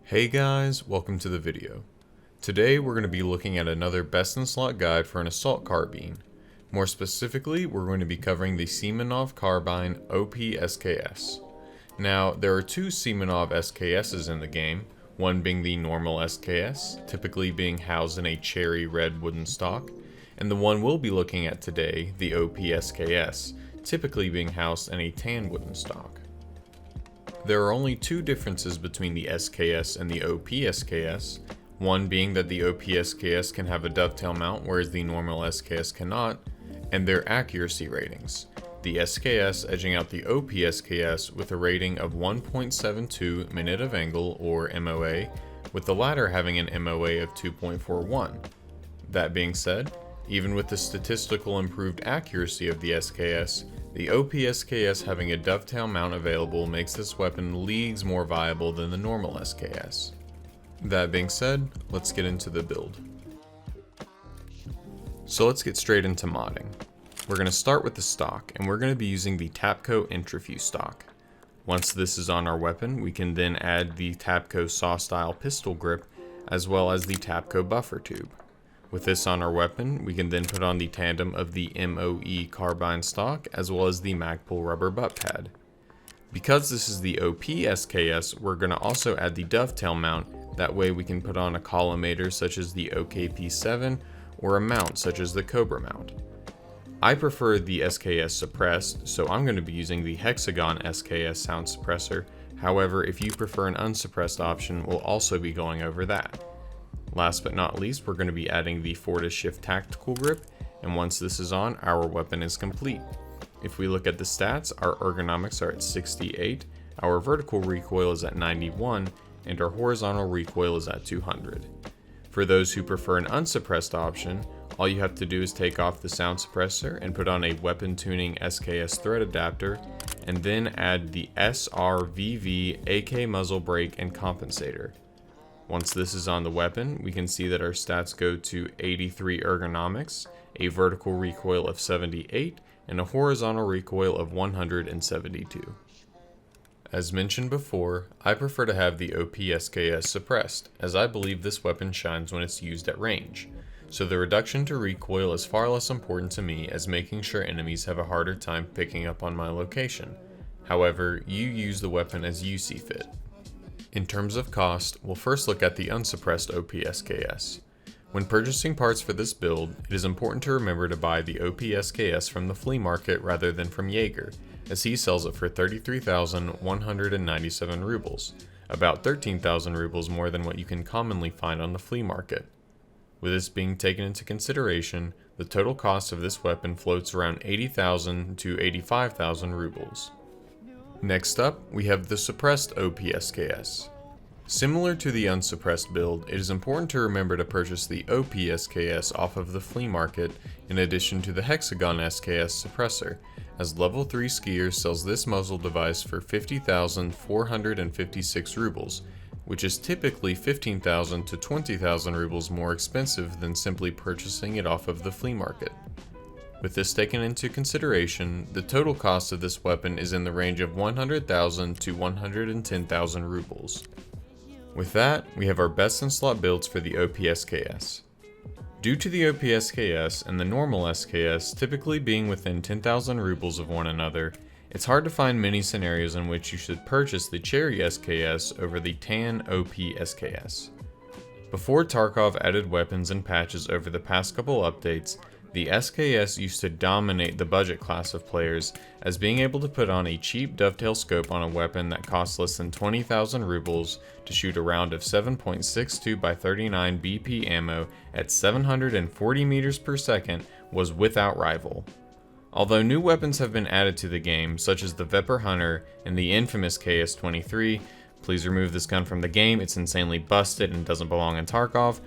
Hey guys, welcome to the video. Today we're going to be looking at another best in slot guide for an assault carbine. More specifically, we're going to be covering the Semenov Carbine OP-SKS. Now, there are two Semenov SKSs in the game, one being the normal SKS, typically being housed in a cherry red wooden stock, and the one we'll be looking at today, the OP-SKS, typically being housed in a tan wooden stock. There are only two differences between the SKS and the OP-SKS, one being that the OP-SKS can have a dovetail mount whereas the normal SKS cannot, and their accuracy ratings, the SKS edging out the OP-SKS with a rating of 1.72 minute of angle or MOA, with the latter having an MOA of 2.41. That being said, even with the statistical improved accuracy of the SKS, the OP-SKS having a dovetail mount available makes this weapon leagues more viable than the normal SKS. That being said, let's get into the build. So let's get straight into modding. We're going to start with the stock, and we're going to be using the Tapco Intrafuse stock. Once this is on our weapon, we can then add the Tapco saw-style pistol grip, as well as the Tapco buffer tube. With this on our weapon, we can then put on the tandem of the MOE carbine stock as well as the Magpul rubber butt pad. Because this is the OP-SKS, we're going to also add the dovetail mount, that way we can put on a collimator such as the OKP7 or a mount such as the Cobra mount. I prefer the SKS suppressed, so I'm going to be using the Hexagon SKS sound suppressor. However, if you prefer an unsuppressed option, we'll also be going over that. Last but not least, we're going to be adding the Fortis Shift Tactical Grip, and once this is on, our weapon is complete. If we look at the stats, our ergonomics are at 68, our vertical recoil is at 91, and our horizontal recoil is at 200. For those who prefer an unsuppressed option, all you have to do is take off the sound suppressor and put on a weapon tuning SKS thread adapter, and then add the SRVV AK muzzle brake and compensator. Once this is on the weapon, we can see that our stats go to 83 ergonomics, a vertical recoil of 78, and a horizontal recoil of 172. As mentioned before, I prefer to have the OP-SKS suppressed, as I believe this weapon shines when it's used at range, so the reduction to recoil is far less important to me as making sure enemies have a harder time picking up on my location. However, you use the weapon as you see fit. In terms of cost, we'll first look at the unsuppressed OP-SKS. When purchasing parts for this build, it is important to remember to buy the OP-SKS from the flea market rather than from Jaeger, as he sells it for 33,197 rubles, about 13,000 rubles more than what you can commonly find on the flea market. With this being taken into consideration, the total cost of this weapon floats around 80,000 to 85,000 rubles. Next up, we have the suppressed OP-SKS. Similar to the unsuppressed build, it is important to remember to purchase the OP-SKS off of the flea market in addition to the Hexagon SKS suppressor, as Level 3 Skier sells this muzzle device for 50,456 rubles, which is typically 15,000 to 20,000 rubles more expensive than simply purchasing it off of the flea market. With this taken into consideration, the total cost of this weapon is in the range of 100,000 to 110,000 rubles. With that, we have our best in slot builds for the OP-SKS. Due to the OP-SKS and the normal SKS typically being within 10,000 rubles of one another, it's hard to find many scenarios in which you should purchase the cherry SKS over the tan OP-SKS. Before Tarkov added weapons and patches over the past couple updates, the SKS used to dominate the budget class of players, as being able to put on a cheap dovetail scope on a weapon that costs less than 20,000 rubles to shoot a round of 7.62 by 39 BP ammo at 740 meters per second was without rival. Although new weapons have been added to the game, such as the Viper Hunter and the infamous KS-23, please remove this gun from the game, it's insanely busted and doesn't belong in Tarkov,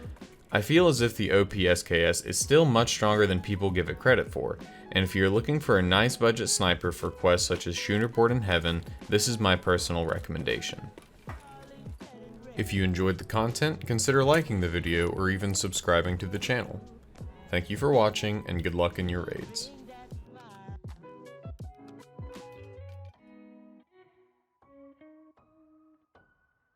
I feel as if the OP-SKS is still much stronger than people give it credit for, and if you're looking for a nice budget sniper for quests such as Shooterboard in Heaven, this is my personal recommendation. If you enjoyed the content, consider liking the video or even subscribing to the channel. Thank you for watching, and good luck in your raids.